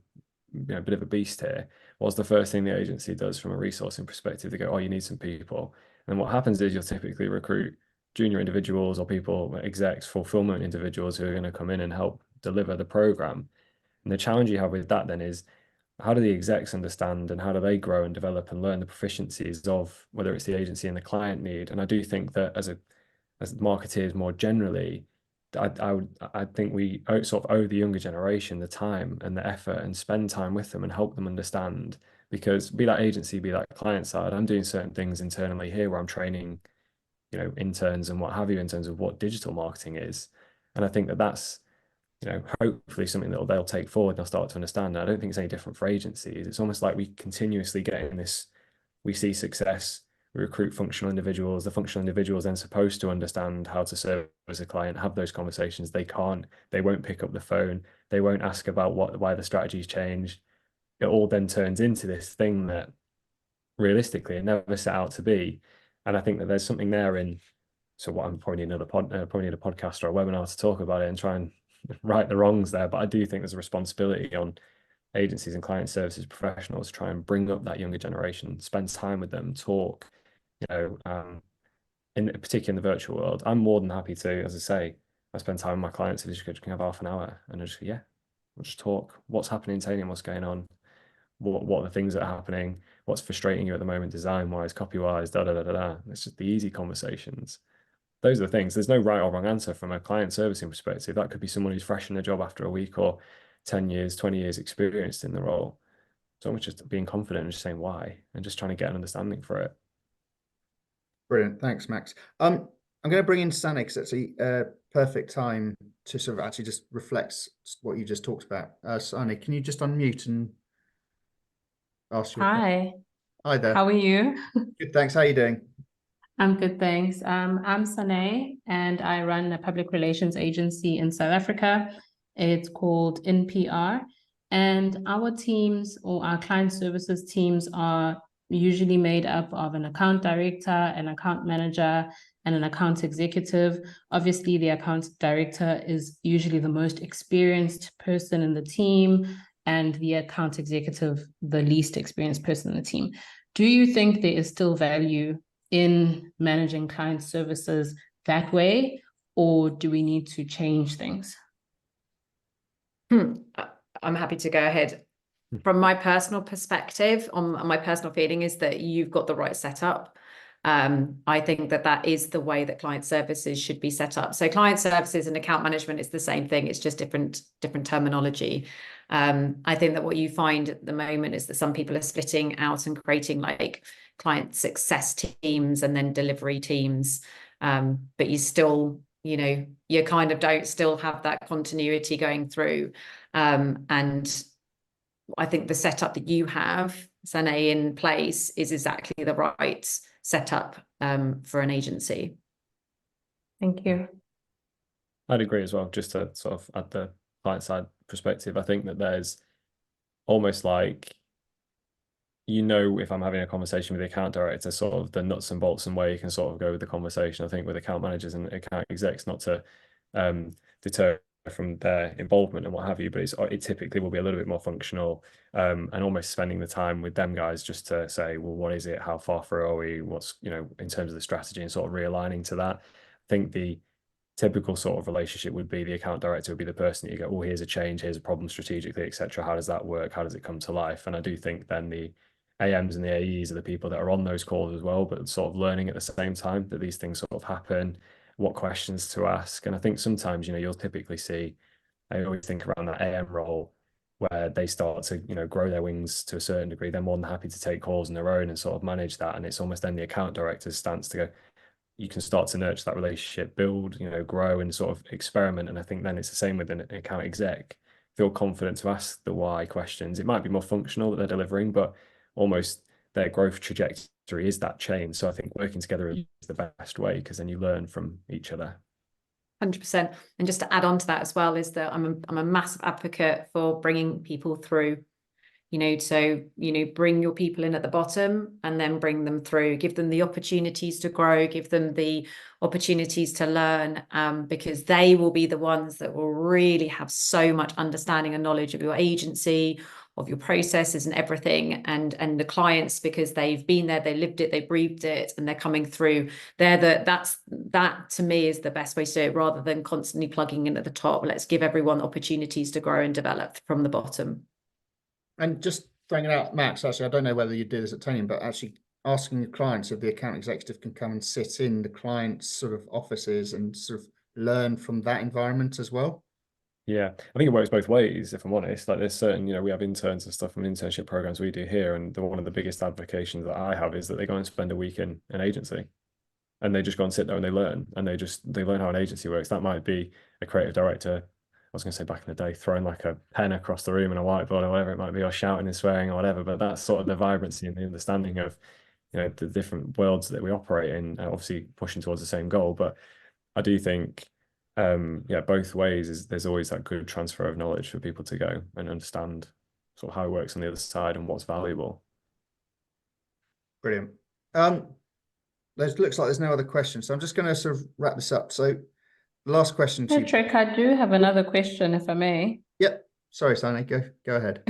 bit of a beast here. What's the first thing the agency does from a resourcing perspective? They go, oh, you need some people. And what happens is you'll typically recruit junior individuals or people, execs, fulfillment individuals who are going to come in and help deliver the program. And the challenge you have with that then is, how do the execs understand and how do they grow and develop and learn the proficiencies of whether it's the agency and the client need? And I do think that as marketeers more generally, I think we sort of owe the younger generation the time and the effort and spend time with them and help them understand, because be that agency, be that client side, I'm doing certain things internally here where I'm training, interns and what have you in terms of what digital marketing is. And I think that that's, hopefully something that they'll take forward and they'll start to understand. I don't think it's any different for agencies. It's almost like we continuously get in this, we see success, we recruit functional individuals. The functional individuals then supposed to understand how to serve as a client, have those conversations. They can't, they won't pick up the phone. They won't ask about why the strategy's changed. It all then turns into this thing that realistically it never set out to be. And I think that there's something there in, so what I'm probably need probably need a podcast or a webinar to talk about it and try and right the wrongs there. But I do think there's a responsibility on agencies and client services professionals to try and bring up that younger generation, spend time with them, talk, in particular in the virtual world. I'm more than happy to, as I say, I spend time with my clients and just can have half an hour and I just, we'll just talk. What's happening in Tanium? What's going on? What are the things that are happening? What's frustrating you at the moment, design-wise, copy-wise, da da da da da. It's just the easy conversations. Those are the things. There's no right or wrong answer from a client servicing perspective. That could be someone who's fresh in their job after a week or 10 years, 20 years experienced in the role. So much just being confident and just saying why and just trying to get an understanding for it. Brilliant. Thanks, Max. I'm going to bring in Sani because it's a perfect time to sort of actually just reflect what you just talked about. Sani, can you just unmute and ask your question? Hi, Hi there. how are you? Good, thanks. How are you doing? I'm good, thanks. I'm Sane, and I run a public relations agency in South Africa. It's called NPR, and our teams or our client services teams are usually made up of an account director, an account manager, and an account executive. Obviously, the account director is usually the most experienced person in the team, and the account executive, the least experienced person in the team. Do you think there is still value in managing client services that way, or do we need to change things? I'm happy to go ahead. From my personal perspective, on my personal feeling is that you've got the right setup. I think that is the way that client services should be set up. So client services and account management is the same thing. It's just different terminology. I think that what you find at the moment is that some people are splitting out and creating like client success teams and then delivery teams. But you still, you kind of don't still have that continuity going through. And I think the setup that you have, Sane, in place is exactly the right setup for an agency. Thank you. I'd agree as well, just to sort of add the client side perspective. I think that there's almost like, if I'm having a conversation with the account director, sort of the nuts and bolts and where you can sort of go with the conversation. I think with account managers and account execs, not to deter from their involvement and what have you, but it typically will be a little bit more functional, and almost spending the time with them guys just to say, well, what is it? How far through are we? What's, in terms of the strategy and sort of realigning to that. I think the typical sort of relationship would be the account director would be the person that you go, oh, here's a change, here's a problem strategically, etc. How does that work? How does it come to life? And I do think then the AMs and the AEs are the people that are on those calls as well, but sort of learning at the same time that these things sort of happen, what questions to ask. And I think sometimes, you'll typically see, I always think around that AM role where they start to, grow their wings to a certain degree. They're more than happy to take calls on their own and sort of manage that. And it's almost then the account director's stance to go, you can start to nurture that relationship, build, grow and sort of experiment. And I think then it's the same with an account exec. Feel confident to ask the why questions. It might be more functional that they're delivering, but almost their growth trajectory is that change. So I think working together is the best way, because then you learn from each other. 100%. And just to add on to that as well, is that I'm a massive advocate for bringing people through, so, bring your people in at the bottom and then bring them through, give them the opportunities to grow, give them the opportunities to learn, because they will be the ones that will really have so much understanding and knowledge of your agency, of your processes and everything, and the clients, because they've been there, they lived it, they breathed it, and they're coming through. That to me is the best way to do it, rather than constantly plugging in at the top. Let's give everyone opportunities to grow and develop from the bottom. And just throwing it out, Max, actually, I don't know whether you do this at Tanium, but actually asking the clients if the account executive can come and sit in the client's sort of offices and sort of learn from that environment as well. Yeah, I think it works both ways, if I'm honest. Like there's certain, we have interns and stuff from internship programs we do here. And one of the biggest advocations that I have is that they go and spend a week in an agency and they just go and sit there and they learn, and they learn how an agency works. That might be a creative director, I was going to say back in the day, throwing like a pen across the room and a whiteboard or whatever it might be, or shouting and swearing or whatever. But that's sort of the vibrancy and the understanding of, the different worlds that we operate in, obviously pushing towards the same goal. But I do think, both ways there's always that good transfer of knowledge for people to go and understand sort of how it works on the other side and what's valuable. Brilliant. Looks like there's no other questions, so I'm just going to sort of wrap this up. So the last question to Patrick, I do have another question, if I may. Yep. Sorry, Sani, go ahead.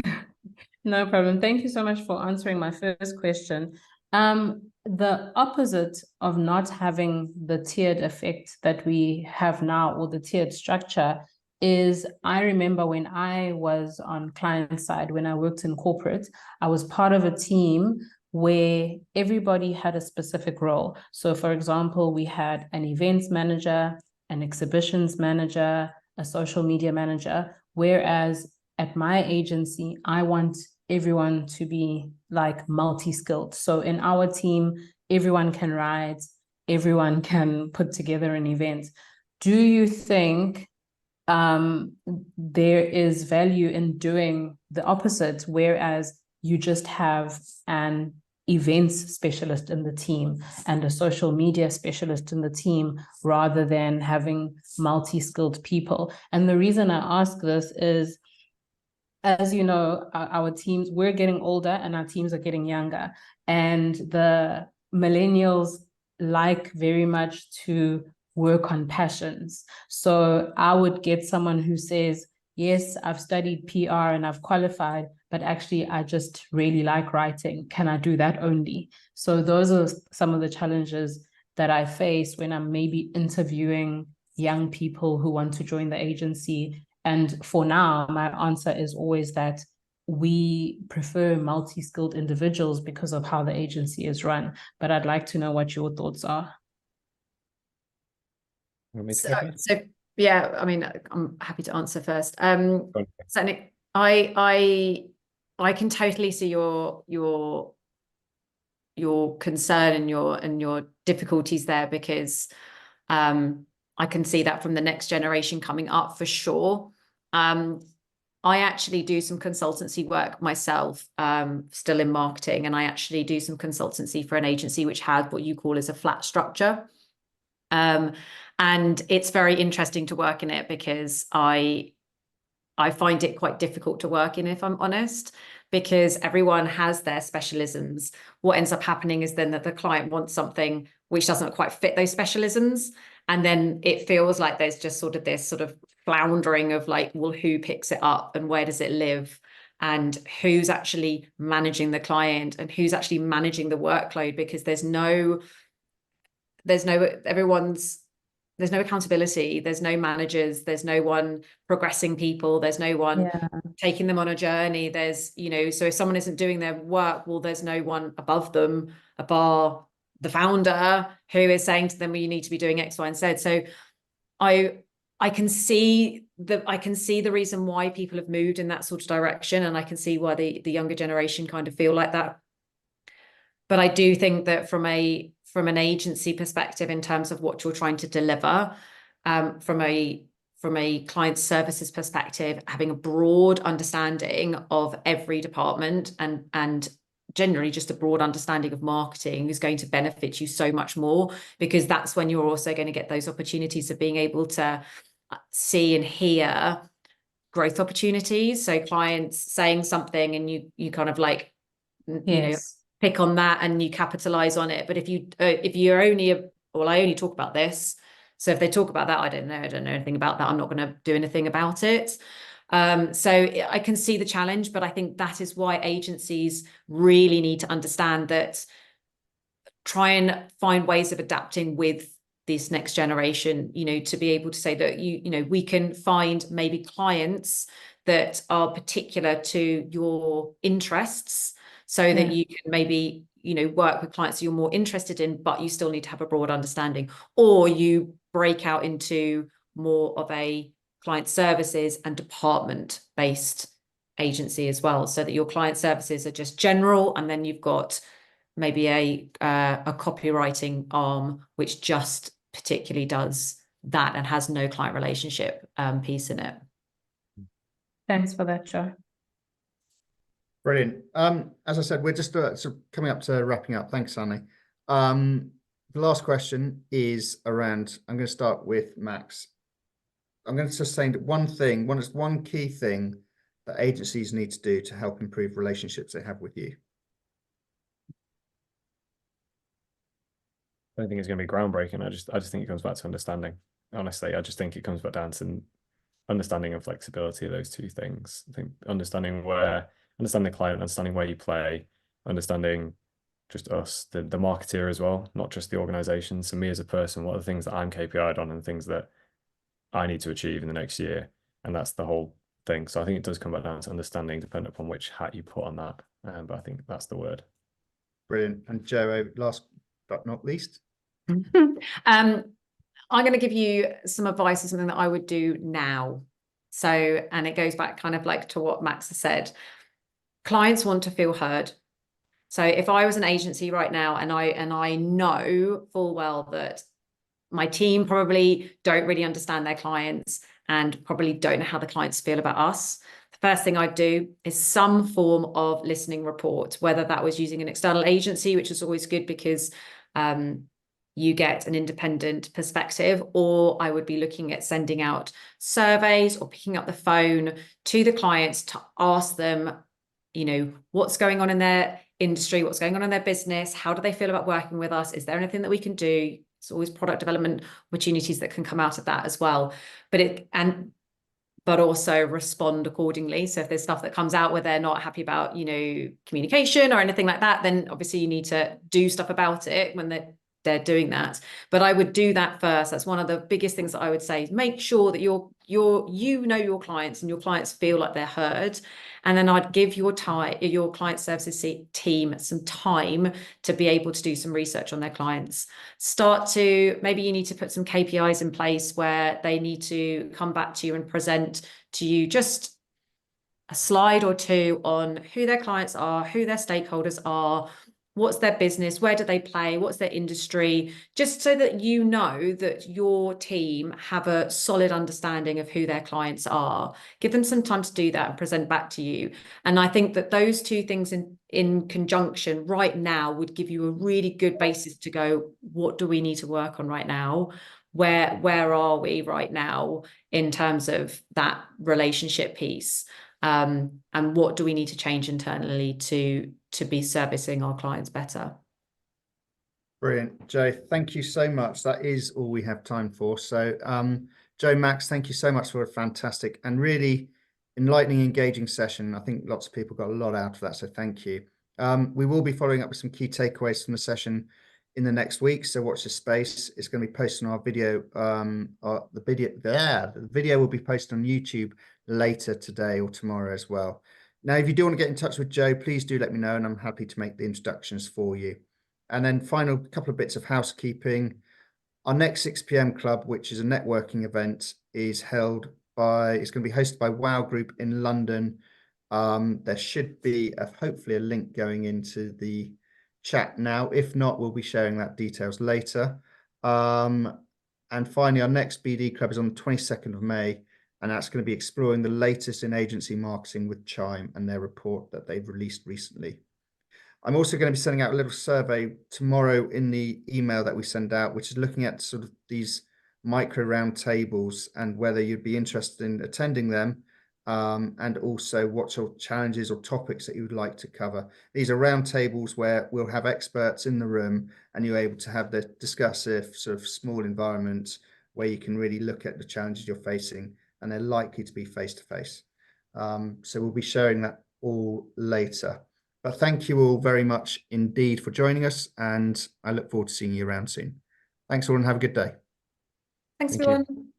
No problem. Thank you so much for answering my first question. The opposite of not having the tiered effect that we have now, or the tiered structure, is I remember when I was on client side, when I worked in corporate, I was part of a team where everybody had a specific role. So for example, we had an events manager, an exhibitions manager, a social media manager, whereas at my agency, I want everyone to be like multi-skilled. So in our team, everyone can write, everyone can put together an event. Do you think there is value in doing the opposite, whereas you just have an events specialist in the team and a social media specialist in the team, rather than having multi-skilled people? And the reason I ask this is, as you know, our teams, we're getting older and our teams are getting younger. And the millennials like very much to work on passions. So I would get someone who says, yes, I've studied PR and I've qualified, but actually I just really like writing. Can I do that only? So those are some of the challenges that I face when I'm maybe interviewing young people who want to join the agency. And for now, my answer is always that we prefer multi-skilled individuals because of how the agency is run. But I'd like to know what your thoughts are. So yeah, I mean, I'm happy to answer first. So Nick, I can totally see your concern and your difficulties there, because I can see that from the next generation coming up for sure. I actually do some consultancy work myself, still in marketing, and I actually do some consultancy for an agency which has what you call as a flat structure. And it's very interesting to work in it, because I find it quite difficult to work in, if I'm honest, because everyone has their specialisms. What ends up happening is then that the client wants something which doesn't quite fit those specialisms. And then it feels like there's just sort of this sort of floundering of like, well, who picks it up and where does it live? And who's actually managing the client and who's actually managing the workload? Because there's no accountability, there's no managers, there's no one progressing people, there's no one taking them on a journey. There's, you know, so if someone isn't doing their work, well, there's no one above them, bar the founder, who is saying to them, well, you need to be doing X, Y, and Z. So I can see the reason why people have moved in that sort of direction, and I can see why the younger generation kind of feel like that. But I do think that from an agency perspective, in terms of what you're trying to deliver, from a client services perspective, having a broad understanding of every department and generally just a broad understanding of marketing is going to benefit you so much more, because that's when you're also going to get those opportunities of being able to see and hear growth opportunities. So clients saying something and you kind of like, you know, pick on that and you capitalize on it. But if you're only I only talk about this. So if they talk about that, I don't know anything about that, I'm not going to do anything about it. So I can see the challenge, but I think that is why agencies really need to understand that, try and find ways of adapting with this next generation, you know, to be able to say that, you know, we can find maybe clients that are particular to your interests, so that you can maybe, you know, work with clients you're more interested in, but you still need to have a broad understanding, or you break out into more of a client services and department based agency as well, so that your client services are just general, and then you've got maybe a copywriting arm which just particularly does that and has no client relationship piece in it. Thanks for that, Jo. Brilliant. As I said, we're just sort of coming up to wrapping up. Thanks, Annie. The last question is around, I'm going to start with Max. I'm going to just say one key thing that agencies need to do to help improve relationships they have with you. I don't think it's going to be groundbreaking. I just think it comes back to understanding. Honestly, I just think it comes back down to understanding and flexibility of those two things. I think understanding the client, understanding where you play, understanding just us, the marketeer as well, not just the organization. So me as a person, what are the things that I'm KPI'd on and things that I need to achieve in the next year? And that's the whole thing. So I think it does come back down to understanding, depending upon which hat you put on that. But I think that's the word. Brilliant. And Jo, last but not least. I'm going to give you some advice of something that I would do now. So, and it goes back kind of like to what Max has said. Clients want to feel heard. So if I was an agency right now, and I know full well that my team probably don't really understand their clients and probably don't know how the clients feel about us, the first thing I'd do is some form of listening report, whether that was using an external agency, which is always good because you get an independent perspective, or I would be looking at sending out surveys or picking up the phone to the clients to ask them, you know, what's going on in their industry, what's going on in their business, how do they feel about working with us, is there anything that we can do? It's always product development opportunities that can come out of that as well, but also respond accordingly. So if there's stuff that comes out where they're not happy about, you know, communication or anything like that, then obviously you need to do stuff about it when they're doing that. But I would do that first. That's one of the biggest things that I would say. Make sure that you know your clients and your clients feel like they're heard. And then I'd give your client services team some time to be able to do some research on their clients. Maybe you need to put some KPIs in place where they need to come back to you and present to you just a slide or two on who their clients are, who their stakeholders are, what's their business, where do they play, what's their industry, just so that you know that your team have a solid understanding of who their clients are. Give them some time to do that and present back to you. And I think that those two things in conjunction right now would give you a really good basis to go, what do we need to work on right now? Where are we right now in terms of that relationship piece? And what do we need to change internally to be servicing our clients better? Brilliant, Jo. Thank you so much. That is all we have time for. So, Jo, Max, thank you so much for a fantastic and really enlightening, engaging session. I think lots of people got a lot out of that. So thank you. We will be following up with some key takeaways from the session in the next week, so watch this space. It's going to be posted on our video. The video will be posted on YouTube later today or tomorrow as well. Now, if you do want to get in touch with Joe, please do let me know, and I'm happy to make the introductions for you. And then final couple of bits of housekeeping. Our next 6 p.m. club, which is a networking event, it's going to be hosted by Wow Group in London. There should be hopefully a link going into the chat now. If not, we'll be sharing that details later. And finally, our next BD club is on the 22nd of May, and that's going to be exploring the latest in agency marketing with Chime and their report that they've released recently. I'm also going to be sending out a little survey tomorrow in the email that we send out, which is looking at sort of these micro roundtables and whether you'd be interested in attending them, and also what sort of challenges or topics that you would like to cover. These are roundtables where we'll have experts in the room and you're able to have the discussive sort of small environments where you can really look at the challenges you're facing, and they're likely to be face-to-face. So we'll be sharing that all later. But thank you all very much indeed for joining us, and I look forward to seeing you around soon. Thanks all and have a good day. Thanks, Thank you. everyone.